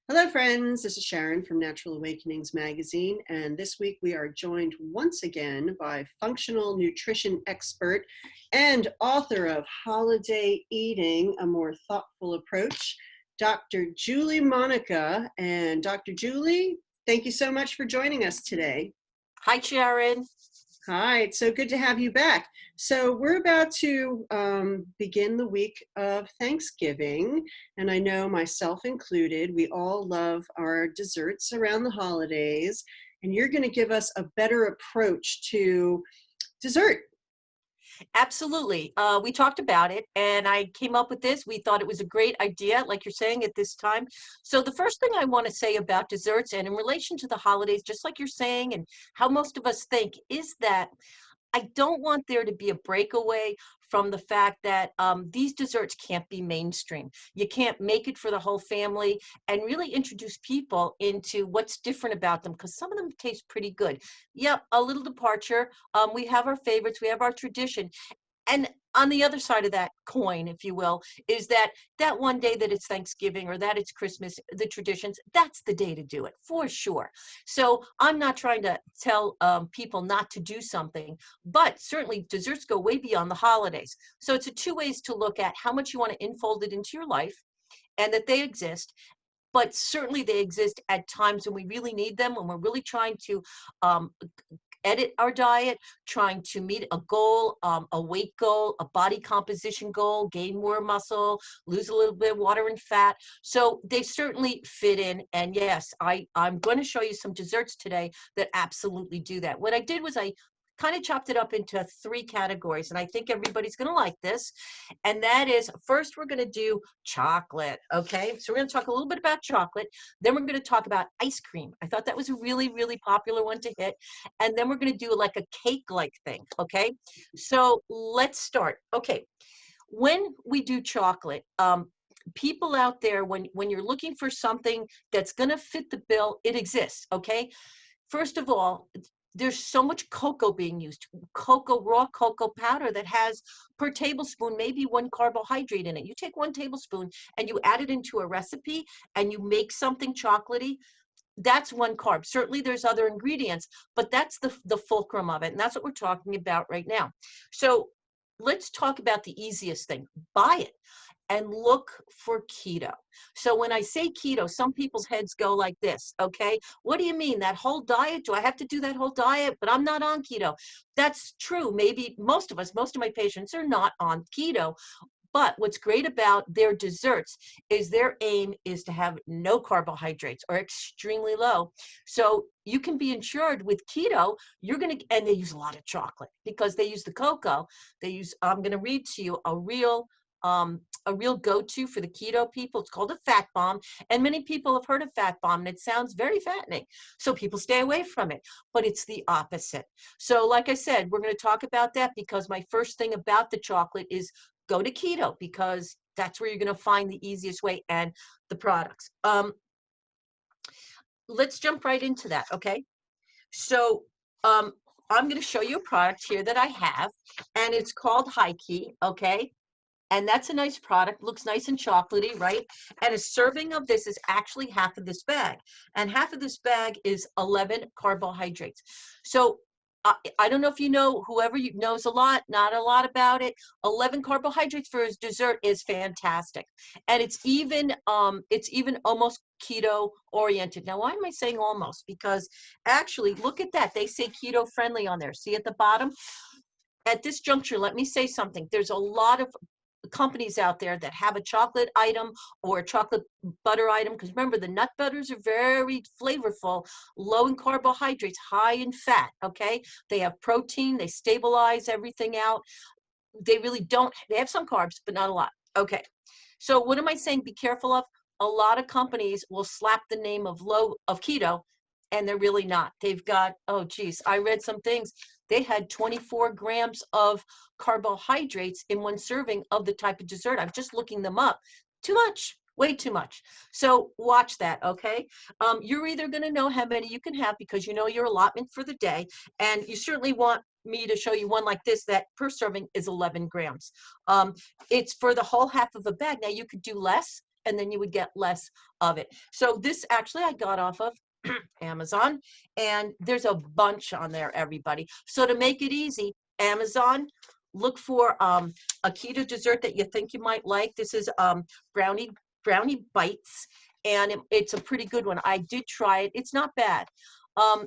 Hello, friends. This is Sharon from Natural Awakenings magazine, and this week we are joined once again by functional nutrition expert and author of Holiday Eating, A More Thoughtful Approach, Dr. Julie Monica. And Dr. Julie, thank you so much for joining us today. Hi, Sharon. Hi, it's so good to have you back. So we're about to begin the week of Thanksgiving, and I know myself included, we all love our desserts around the holidays, and you're going to give us a better approach to dessert. Absolutely. We talked about it and I came up with this. We thought it was a great idea, like you're saying at this time. So the first thing I want to say about desserts and in relation to the holidays, just like you're saying, and how most of us think, is that I don't want there to be a breakaway from the fact that these desserts can't be mainstream. You can't make it for the whole family and really introduce people into what's different about them, because some of them taste pretty good. Yep, a little departure. We have our favorites, we have our tradition. And on the other side of that coin, if you will, is that one day that it's Thanksgiving or that it's Christmas, the traditions, that's the day to do it for sure. So I'm not trying to tell people not to do something, but certainly desserts go way beyond the holidays. So it's a two ways to look at how much you want to infold it into your life and that they exist. But certainly they exist at times when we really need them, when we're really trying to um, edit our diet, trying to meet a goal, a weight goal, a body composition goal, gain more muscle, lose a little bit of water and fat. So they certainly fit in. And yes, I'm going to show you some desserts today that absolutely do that. What I did was I kind of chopped it up into three categories, and I think everybody's going to like this. And that is, first, we're going to do chocolate. Okay. So we're going to talk a little bit about chocolate. Then we're going to talk about ice cream. I thought that was a really, really popular one to hit. And then we're going to do like a cake-like thing. Okay. So let's start. Okay. When we do chocolate, people out there, when you're looking for something that's going to fit the bill, it exists. Okay. First of all, there's so much cocoa being used, cocoa, raw cocoa powder that has per tablespoon, maybe one carbohydrate in it. You take 1 tablespoon and you add it into a recipe and you make something chocolatey. That's one carb. Certainly there's other ingredients, but that's the fulcrum of it. And that's what we're talking about right now. So let's talk about the easiest thing. Buy it and look for keto. So when I say keto, some people's heads go like this, okay? What do you mean, that whole diet? Do I have to do that whole diet? But I'm not on keto. That's true. Maybe most of my patients are not on keto. But what's great about their desserts is their aim is to have no carbohydrates or extremely low. So you can be insured with keto, and they use a lot of chocolate because they use the cocoa. I'm going to read to you a real go-to for the keto people. It's called a fat bomb. And many people have heard of fat bomb and it sounds very fattening. So people stay away from it, but it's the opposite. So like I said, we're going to talk about that because my first thing about the chocolate is go to keto because that's where you're going to find the easiest way and the products. Let's jump right into that. Okay. So I'm going to show you a product here that I have, and it's called High Key. Okay. And that's a nice product, looks nice and chocolatey, right? And a serving of this is actually half of this bag. And half of this bag is 11 carbohydrates. So I don't know if you know, whoever knows a lot, not a lot about it. 11 carbohydrates for his dessert is fantastic. And it's even almost keto oriented. Now, why am I saying almost? Because actually, look at that. They say keto friendly on there. See at the bottom? At this juncture, let me say something. There's a lot of companies out there that have a chocolate item or a chocolate butter item, because remember, the nut butters are very flavorful, low in carbohydrates, high in fat. Okay, they have protein, they stabilize everything out. They have some carbs but not a lot. Okay, so what am I saying be careful of? A lot of companies will slap the name of keto, and they're really not. They've got, oh geez, I read some things. They had 24 grams of carbohydrates in one serving of the type of dessert. I'm just looking them up. Too much, way too much. So watch that, okay? You're either going to know how many you can have because you know your allotment for the day, and you certainly want me to show you one like this that per serving is 11 grams. It's for the whole half of a bag. Now you could do less and then you would get less of it. So this actually I got off of Amazon, and there's a bunch on there, everybody. So to make it easy, Amazon, look for a keto dessert that you think you might like. This is brownie bites, and it's a pretty good one. I did try it. It's not bad. Um,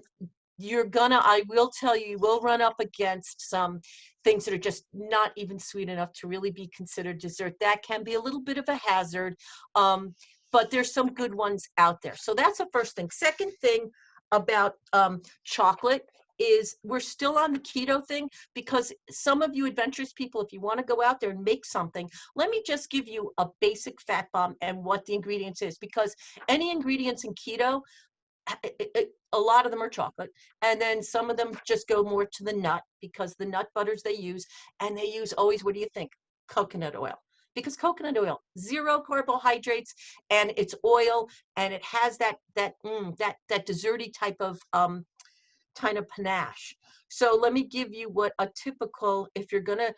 I will tell you, you will run up against some things that are just not even sweet enough to really be considered dessert. That can be a little bit of a hazard, but there's some good ones out there. So that's the first thing. Second thing about chocolate is we're still on the keto thing, because some of you adventurous people, if you want to go out there and make something, let me just give you a basic fat bomb and what the ingredients is, because any ingredients in keto, a lot of them are chocolate, and then some of them just go more to the nut, because the nut butters they use, and they use always, what do you think? Coconut oil. Because coconut oil, zero carbohydrates, and it's oil, and it has that desserty type of kind of panache. So let me give you what a typical, if you're gonna,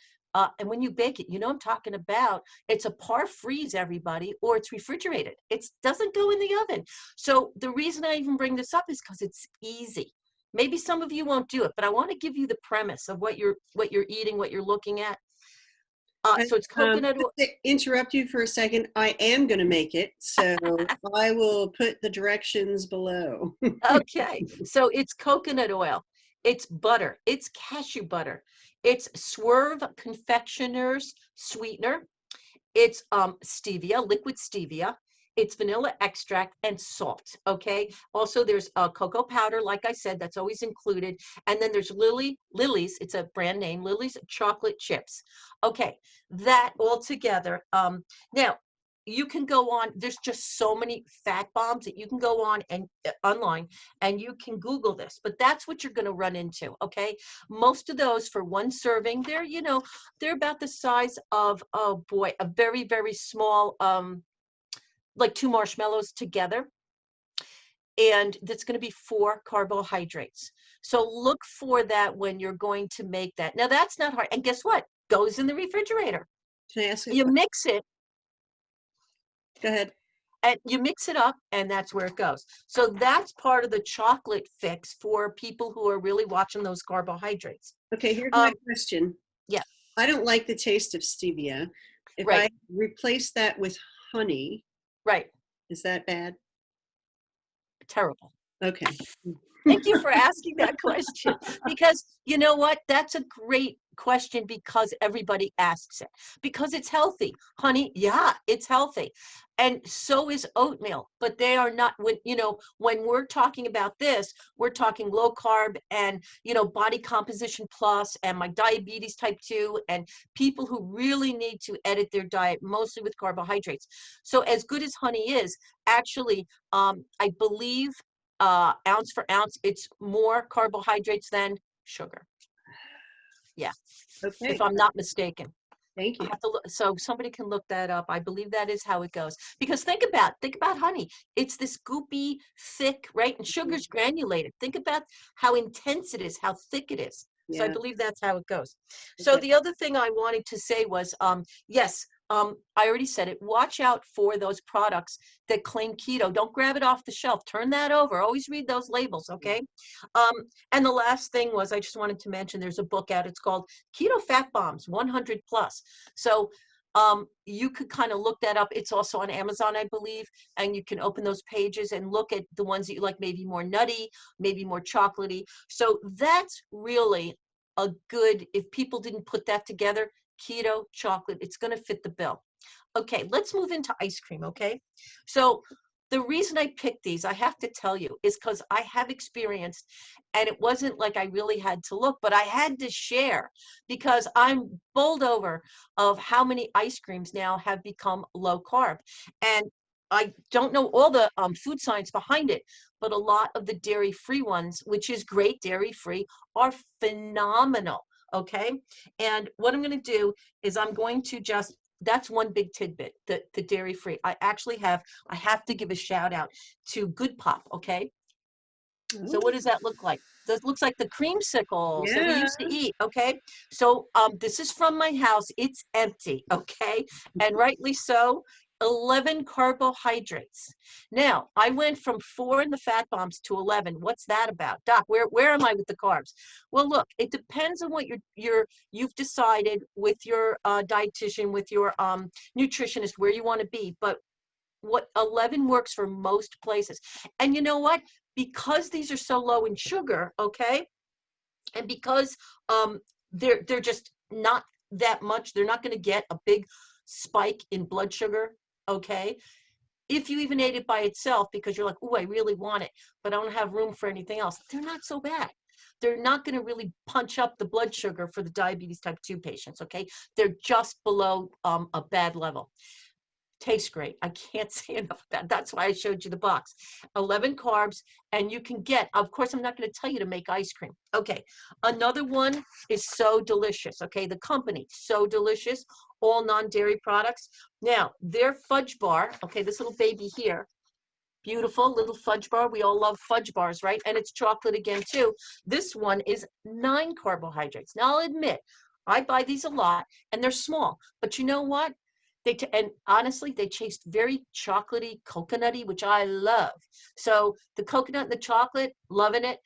and when you bake it, you know I'm talking about, it's a par freeze, everybody, or it's refrigerated. It doesn't go in the oven. So the reason I even bring this up is because it's easy. Maybe some of you won't do it, but I want to give you the premise of what you're eating, what you're looking at. So it's coconut oil. To interrupt you for a second, I am going to make it, so I will put the directions below. Okay, so it's coconut oil, it's butter, it's cashew butter, it's Swerve Confectioners sweetener, it's stevia, liquid stevia, it's vanilla extract and salt. Okay. Also, there's cocoa powder, like I said, that's always included. And then there's Lily's, it's a brand name, Lily's chocolate chips. Okay, that all together. Now, you can go on, there's just so many fat bombs that you can go on and online, and you can Google this, but that's what you're going to run into. Okay. Most of those for one serving, they're about the size of, oh boy, a very, very small, like 2 marshmallows together. And that's going to be 4 carbohydrates. So look for that when you're going to make that. Now that's not hard. And guess what? Goes in the refrigerator. Can I ask you a You question? mix it. Go ahead. And you mix it up, and that's where it goes. So that's part of the chocolate fix for people who are really watching those carbohydrates. Okay, here's my question. Yeah. I don't like the taste of stevia. If Right. I replace that with honey, Right. is that bad? Terrible. Okay. Thank you for asking that question, because you know what? That's a great question, because everybody asks it, because it's healthy. Honey, yeah, it's healthy. And so is oatmeal, but they are not, when we're talking about this, we're talking low carb and, body composition plus, and my diabetes type 2, and people who really need to edit their diet mostly with carbohydrates. So as good as honey is, actually, I believe ounce for ounce, it's more carbohydrates than sugar. Yeah, Okay. if I'm not mistaken. Thank I you. have to look, so somebody can look that up. I believe that is how it goes. Because think about honey. It's this goopy, thick, right? And sugar's granulated. Think about how intense it is, how thick it is. So I Yeah. believe that's how it goes. So Okay. the other thing I wanted to say was, yes, I already said it. Watch out for those products that claim keto. Don't grab it off the shelf. Turn that over. Always read those labels, okay? Um, and the last thing was, I just wanted to mention, there's a book out. It's called Keto Fat Bombs 100 Plus. So you could kind of look that up. It's also on Amazon, I believe, and you can open those pages and look at the ones that you like, maybe more nutty, maybe more chocolatey. So that's really a good, if people didn't put that together, keto chocolate, it's going to fit the bill. Okay, let's move into ice cream, okay? So the reason I picked these, I have to tell you, is because I have experienced, and it wasn't like I really had to look, but I had to share, because I'm bowled over of how many ice creams now have become low carb. And I don't know all the food science behind it, but a lot of the dairy-free ones, which is great, dairy-free, are phenomenal, okay? And what I'm going to do is I'm going to just, that's one big tidbit, the dairy free. I have to give a shout out to Good Pop, okay? So what does that look like? This looks like the creamsicles that we Yeah. used to eat, okay? So this is from my house. It's empty, okay? And rightly so. 11 carbohydrates. Now, I went from 4 in the fat bombs to 11. What's that about? Doc, where am I with the carbs? Well, look, it depends on what you've decided with your dietitian, with your nutritionist, where you want to be. But what 11 works for most places. And you know what? Because these are so low in sugar, okay? And because they're just not that much, they're not going to get a big spike in blood sugar, okay? If you even ate it by itself because you're like, oh, I really want it, but I don't have room for anything else, they're not so bad. They're not going to really punch up the blood sugar for the diabetes type 2 patients, okay? They're just below a bad level. Tastes great. I can't say enough of that. That's why I showed you the box. 11 carbs, and you can get, of course, I'm not going to tell you to make ice cream. Okay, another one is So Delicious. Okay, the company, So Delicious, all non-dairy products. Now, their fudge bar, okay, this little baby here, beautiful little fudge bar. We all love fudge bars, right? And it's chocolate again, too. This one is 9 carbohydrates. Now, I'll admit, I buy these a lot, and they're small. But you know what? And honestly, they taste very chocolatey, coconutty, which I love. So the coconut and the chocolate, loving it.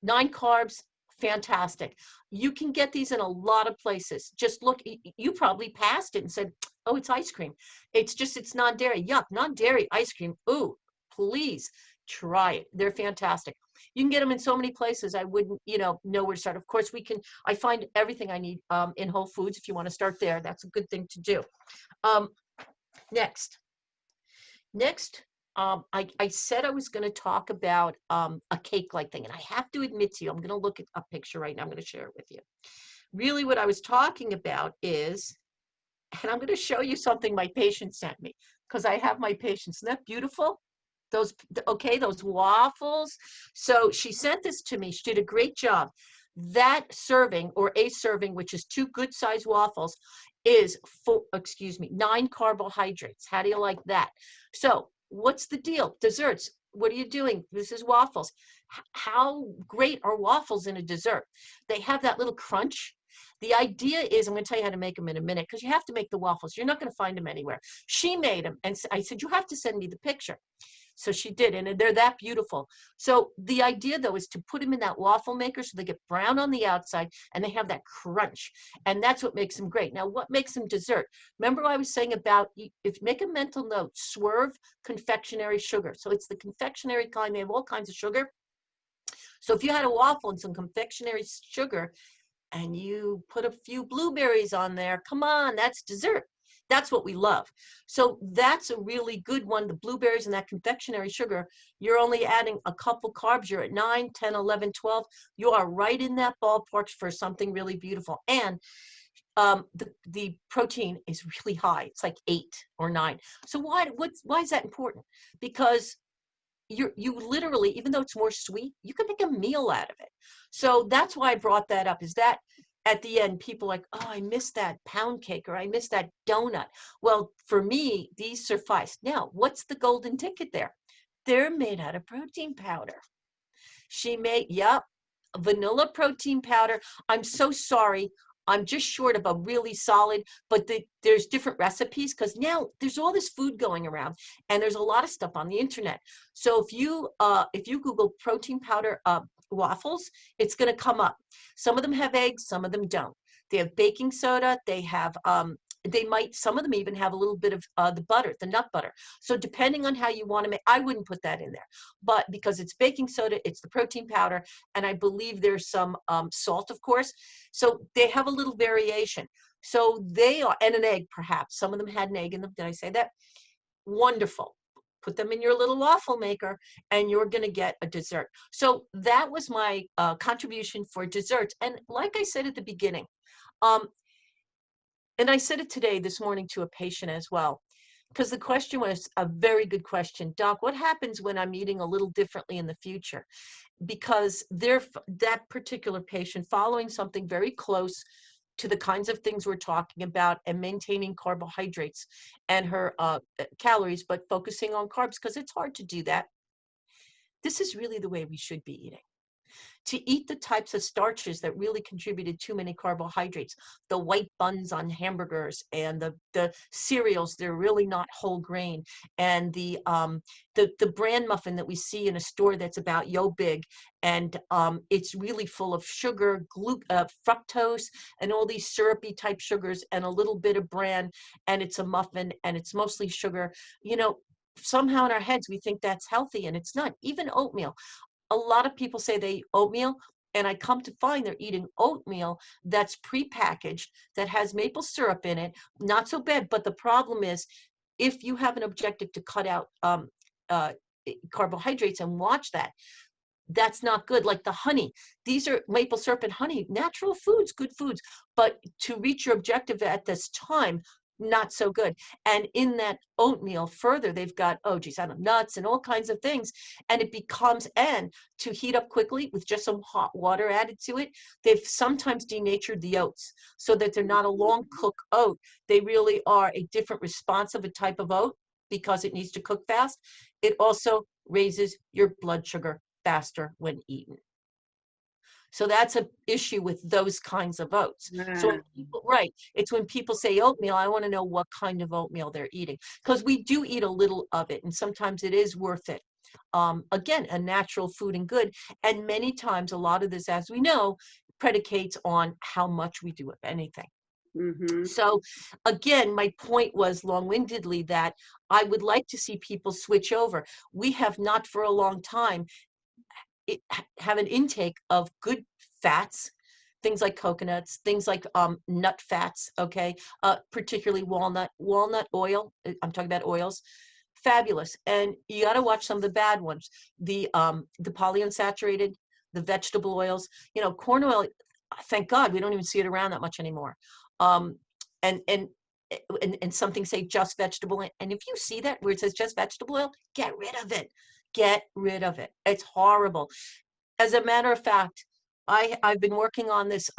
9 carbs, fantastic. You can get these in a lot of places. Just look, you probably passed it and said, oh, it's ice cream. It's non-dairy. Yuck, non-dairy ice cream. Ooh, please try it. They're fantastic. You can get them in so many places. I wouldn't, know where to start. Of course, I find everything I need in Whole Foods. If you want to start there, that's a good thing to do. Um, next, I said I was going to talk about a cake-like thing, and I have to admit to you, I'm going to look at a picture right now. I'm going to share it with you. Really, what I was talking about is, and I'm going to show you something my patient sent me, because I have my patients. Isn't that beautiful? Those waffles. So she sent this to me. She did a great job. That serving, or a serving, which is 2 good-sized waffles, is 9 carbohydrates. How do you like that? So what's the deal? Desserts. What are you doing? This is waffles. How great are waffles in a dessert? They have that little crunch. The idea is, I'm going to tell you how to make them in a minute, because you have to make the waffles. You're not going to find them anywhere. She made them, and I said, you have to send me the picture. So she did, and they're that beautiful. So the idea, though, is to put them in that waffle maker so they get brown on the outside and they have that crunch. And that's what makes them great. Now, what makes them dessert? Remember what I was saying about, if make a mental note, Swerve confectionery sugar. So it's the confectionery kind. They have all kinds of sugar. So if you had a waffle and some confectionery sugar and you put a few blueberries on there, come on, that's dessert. That's what we love. So that's a really good one. The blueberries and that confectionery sugar, you're only adding a couple carbs. You're at 9, 10, 11, 12. You are right in that ballpark for something really beautiful. And the protein is really high. It's like 8 or 9. So why is that important? Because you literally, even though it's more sweet, you can make a meal out of it. So that's why I brought that up, is that at the end, people are like, oh, I missed that pound cake, or I missed that donut. Well, for me, these suffice. Now, what's the golden ticket there? They're made out of protein powder. She made, yep, vanilla protein powder. I'm so sorry. I'm just short of a really solid, but there's different recipes, because now there's all this food going around, and there's a lot of stuff on the internet. So if you Google protein powder waffles, it's going to come up. Some of them have eggs, some of them don't. They have baking soda. They have some of them even have a little bit of the butter, the nut butter. So depending on how you want to make, I wouldn't put that in there, but because it's baking soda, it's the protein powder, and I believe there's some salt, of course. So they have a little variation. So they are, and an egg perhaps. Some of them had an egg in them. Did I say that? Wonderful. Put them in your little waffle maker, and you're going to get a dessert. So that was my contribution for desserts. And like I said at the beginning, and I said it this morning to a patient as well, because the question was a very good question. Doc, what happens when I'm eating a little differently in the future? Because that particular patient, following something very close to the kinds of things we're talking about, and maintaining carbohydrates and her calories, but focusing on carbs, because it's hard to do that. This is really the way we should be eating. to eat the types of starches that really contributed too many carbohydrates, the white buns on hamburgers and the cereals, they're really not whole grain, and the bran muffin that we see in a store that's about yo big, and it's really full of sugar, fructose, and all these syrupy type sugars, and a little bit of bran, and it's a muffin, and it's mostly sugar. You know, somehow in our heads we think that's healthy, and it's not. Even oatmeal, a lot of people say they eat oatmeal, and I come to find they're eating oatmeal that's prepackaged, that has maple syrup in it. Not so bad, but the problem is, if you have an objective to cut out uh, carbohydrates and watch that, that's not good. Like the honey, these are maple syrup and honey, natural foods, good foods, but to reach your objective at this time, not so good. And in that oatmeal further, they've got, oh geez, I don't know, nuts and all kinds of things, and it becomes, and to heat up quickly with just some hot water added to it, they've sometimes denatured the oats so that they're not a long cook oat. They really are a different response of a type of oat because it needs to cook fast. It also raises your blood sugar faster when eaten. So that's an issue with those kinds of oats. So when people, right, it's when people say oatmeal, I want to know what kind of oatmeal they're eating, because we do eat a little of it, and sometimes it is worth it. Again, a natural food and good, and many times a lot of this, as we know, predicates on how much we do of anything. So again, my point was long-windedly that I would like to see people switch over. We have not for a long time have an intake of good fats, things like coconuts, things like nut fats, okay, particularly walnut oil. I'm talking about oils. Fabulous. And you got to watch some of the bad ones, the polyunsaturated, the vegetable oils. You know, corn oil, thank God we don't even see it around that much anymore. And something say just vegetable oil, and if you see that where it says just vegetable oil, get rid of it. Get rid of it. It's horrible. As a matter of fact, I've been working on this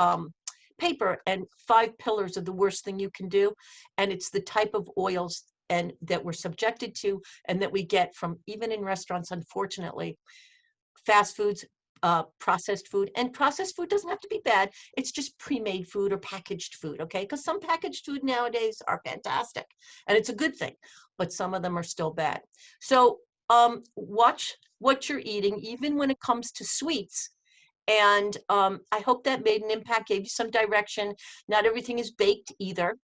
paper, and 5 pillars of the worst thing you can do, and it's the type of oils and that we're subjected to, and that we get from, even in restaurants, unfortunately, fast foods, processed food. And processed food doesn't have to be bad. It's just pre-made food or packaged food, okay? Because some packaged food nowadays are fantastic, and it's a good thing, but some of them are still bad. So watch what you're eating, even when it comes to sweets. And I hope that made an impact, gave you some direction. Not everything is baked either.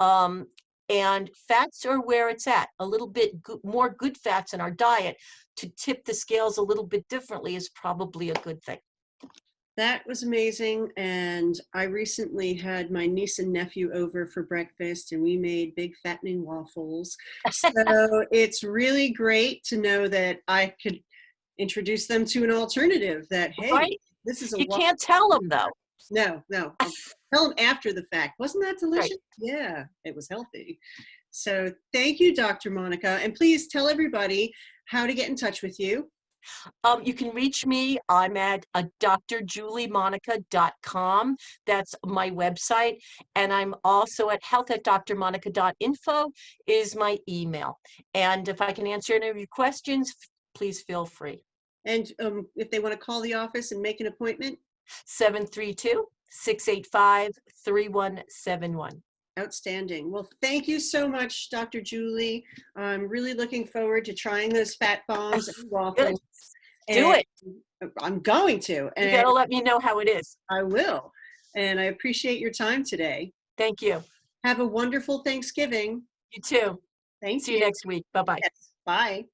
And fats are where it's at. A little bit more good fats in our diet to tip the scales a little bit differently is probably a good thing. That was amazing. And I recently had my niece and nephew over for breakfast, and we made big fattening waffles. So it's really great to know that I could introduce them to an alternative that, hey, right? this is a You waffle. can't tell them though. No, I'll tell them after the fact. Wasn't that delicious? Right. Yeah, it was healthy. So thank you, Dr. Monica. And please tell everybody how to get in touch with you. You can reach me. I'm at drjuliemonica.com. That's my website. And I'm also at health@drmonica.info is my email. And if I can answer any of your questions, please feel free. And if they want to call the office and make an appointment? 732-685-3171. Outstanding. Well, thank you so much, Dr. Julie. I'm really looking forward to trying those fat bombs and waffles. Do it. I'm going to. You gotta let me know how it is. I will. And I appreciate your time today. Thank you. Have a wonderful Thanksgiving. You too. Thank you. See you next week. Bye-bye. Yes. Bye.